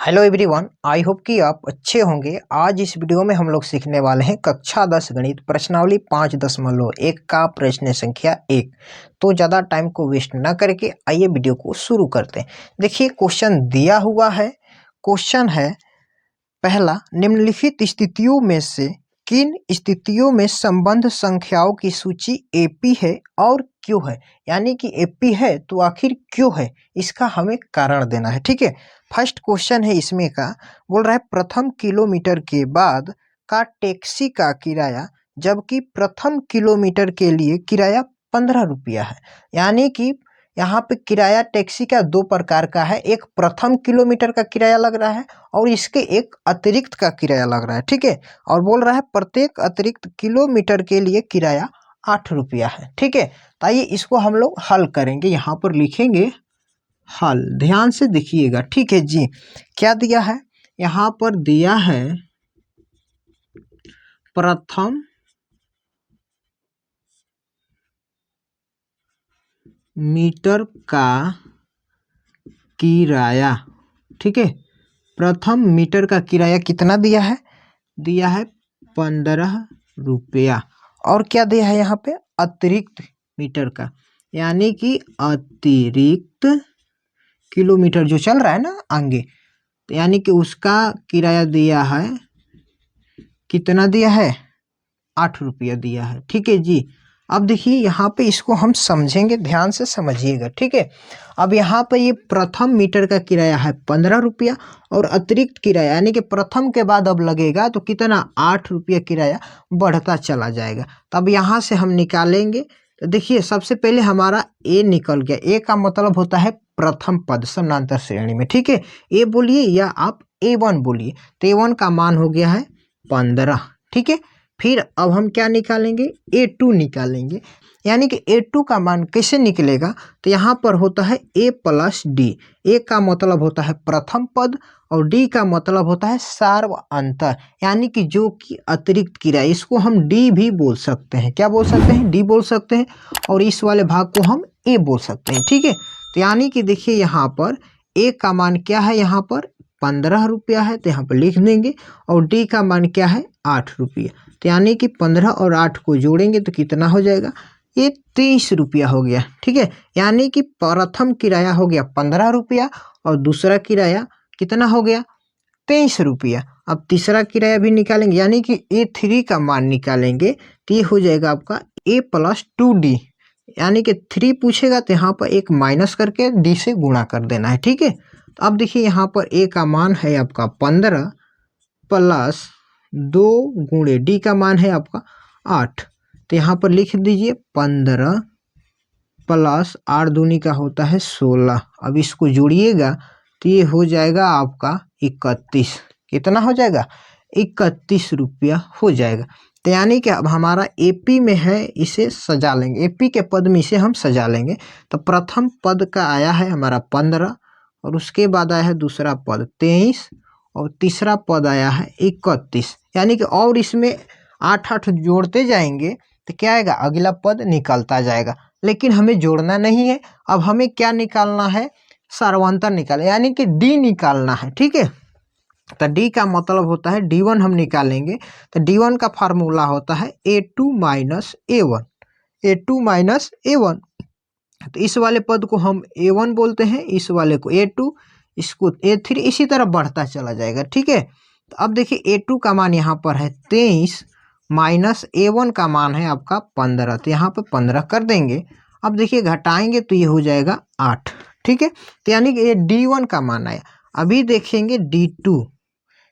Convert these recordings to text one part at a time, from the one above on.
Hello everyone, I hope कि आप अच्छे होंगे। आज इस वीडियो में हम लोग सीखने वाले हैं कक्षा 10 गणित प्रश्नावली 5.1 का प्रश्न संख्या 1। तो ज़्यादा टाइम को वेस्ट ना करके आइए वीडियो को शुरू करते हैं। देखिए क्वेश्चन दिया हुआ है। क्वेश्चन है पहला, निम्नलिखित स्थितियों में से किन स्थितियों में संबंध संख्याओं की सूची एपी है और क्यों है। यानी कि एपी है तो आखिर क्यों है, इसका हमें कारण देना है। ठीक है, फर्स्ट क्वेश्चन है इसमें का, बोल रहा है प्रथम किलोमीटर के बाद का टैक्सी का किराया, जबकि प्रथम किलोमीटर के लिए किराया 15 रुपया है। यानी कि यहाँ पे किराया टैक्सी का दो प्रकार का है, एक प्रथम किलोमीटर का किराया लग रहा है और इसके एक अतिरिक्त का किराया लग रहा है। ठीक है, और बोल रहा है प्रत्येक अतिरिक्त किलोमीटर के लिए किराया 8 रुपया है। ठीक है, तो आइए इसको हम लोग हल करेंगे। यहाँ पर लिखेंगे हल, ध्यान से देखिएगा। ठीक है जी, क्या दिया है यहाँ पर, दिया है प्रथम मीटर का किराया। ठीक है, प्रथम मीटर का किराया कितना दिया है, दिया है 15 रुपया। और क्या दिया है यहाँ पे, अतिरिक्त मीटर का, यानी कि अतिरिक्त किलोमीटर जो चल रहा है ना आगे, तो यानी कि उसका किराया दिया है, कितना दिया है, 8 रुपया दिया है। ठीक है जी, अब देखिए यहाँ पे इसको हम समझेंगे, ध्यान से समझिएगा। ठीक है, अब यहाँ पे ये प्रथम मीटर का किराया है 15 रुपया और अतिरिक्त किराया यानी कि प्रथम के बाद अब लगेगा तो कितना, 8 रुपया किराया बढ़ता चला जाएगा। तो अब यहाँ से हम निकालेंगे। तो देखिए सबसे पहले हमारा ए निकल गया। ए का मतलब होता है प्रथम पद समानांतर श्रेणी में। ठीक है, ए बोलिए या आप A1 बोलिए। तो A1 का मान हो गया है 15। ठीक है, फिर अब हम क्या निकालेंगे, A2 निकालेंगे। यानी कि A2 का मान कैसे निकलेगा, तो यहाँ पर होता है A प्लस डी। ए का मतलब होता है प्रथम पद और डी का मतलब होता है सार्व अंतर, यानी कि जो कि अतिरिक्त किराया। इसको हम डी भी बोल सकते हैं। क्या बोल सकते हैं, डी बोल सकते हैं। और इस वाले भाग को हम ए बोल सकते हैं। ठीक है, तो यानी कि देखिए यहाँ पर ए का मान क्या है, यहाँ पर 15 रुपया है, तो यहाँ पर लिख देंगे। और डी का मान क्या है, 8 रुपया। तो यानी कि 15 और 8 को जोड़ेंगे तो कितना हो जाएगा, ये 23 रुपया हो गया। ठीक है, यानी कि प्रथम किराया हो गया 15 रुपया और दूसरा किराया कितना हो गया, 23 रुपया। अब तीसरा किराया भी निकालेंगे, यानी कि A3 का मान निकालेंगे तो ये हो जाएगा आपका A प्लस 2D। यानी कि 3 पूछेगा तो यहाँ पर एक माइनस करके डी से गुणा कर देना है। ठीक है, तो अब देखिए यहाँ पर ए का मान है आपका 15 प्लस 2 गुणे डी का मान है आपका 8। तो यहाँ पर लिख दीजिए 15 प्लस 8 दूनी का होता है 16। अब इसको जोड़िएगा तो ये हो जाएगा आपका 31। कितना हो जाएगा, 31 रुपया हो जाएगा। तो यानी कि अब हमारा एपी में है, इसे सजा लेंगे, एपी के पद में इसे हम सजा लेंगे। तो प्रथम पद का आया है हमारा 15 और उसके बाद आया है दूसरा पद 23 और तीसरा पद आया है 31। यानी कि और इसमें 8 जोड़ते जाएंगे तो क्या आएगा, अगला पद निकलता जाएगा। लेकिन हमें जोड़ना नहीं है, अब हमें क्या निकालना है, सर्वांतर निकालना, यानी कि डी निकालना है। ठीक है, तो डी का मतलब होता है D1 हम निकालेंगे। तो D1 का फार्मूला होता है A2 minus A1, A2 minus A1। तो इस वाले पद को हम A1 बोलते हैं, इस वाले को A2, इसको A3, इसी तरह बढ़ता चला जाएगा। ठीक है, तो अब देखिए A2 का मान यहाँ पर है 23 माइनस A1 का मान है आपका 15। तो यहाँ पर 15 कर देंगे। अब देखिए घटाएंगे तो ये हो जाएगा 8। ठीक है, तो यानी कि ये D1 का मान आया। अभी देखेंगे D2,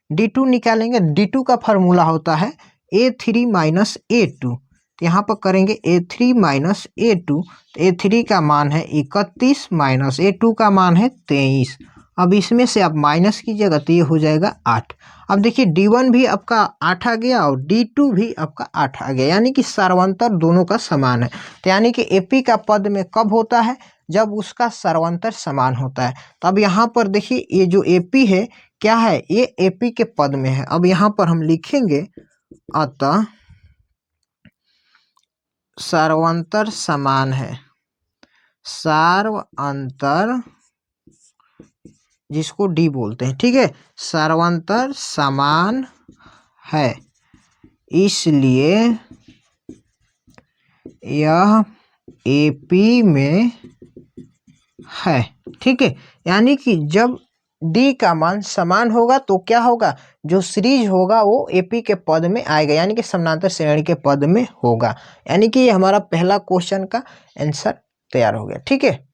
D2 निकालेंगे। D2 का फार्मूला होता है A3 माइनस A2। तो यहाँ पर करेंगे A3 माइनस A2। तो A3 का मान है 31 माइनस A2 का मान है 23। अब इसमें से आप माइनस कीजिएगा तो ये हो जाएगा 8। अब देखिए D1 भी आपका 8 आ गया और D2 भी आपका 8 आ गया, यानी कि सर्वांतर दोनों का समान है। तो यानी कि AP का पद में कब होता है, जब उसका सर्वांतर समान होता है। तो अब यहाँ पर देखिए ये जो AP है क्या है, ये AP के पद में है। अब यहाँ पर हम लिखेंगे अतः सर्वांतर समान है, सर्वांतर जिसको डी बोलते हैं, ठीक है। सर्वांतर समान है, इसलिए यह एपी में है, ठीक है। यानी कि जब डी का मान समान होगा तो क्या होगा, जो सीरीज होगा वो एपी के पद में आएगा, यानी कि समानांतर श्रेणी के पद में होगा। यानी कि ये हमारा पहला क्वेश्चन का आंसर तैयार हो गया, ठीक है।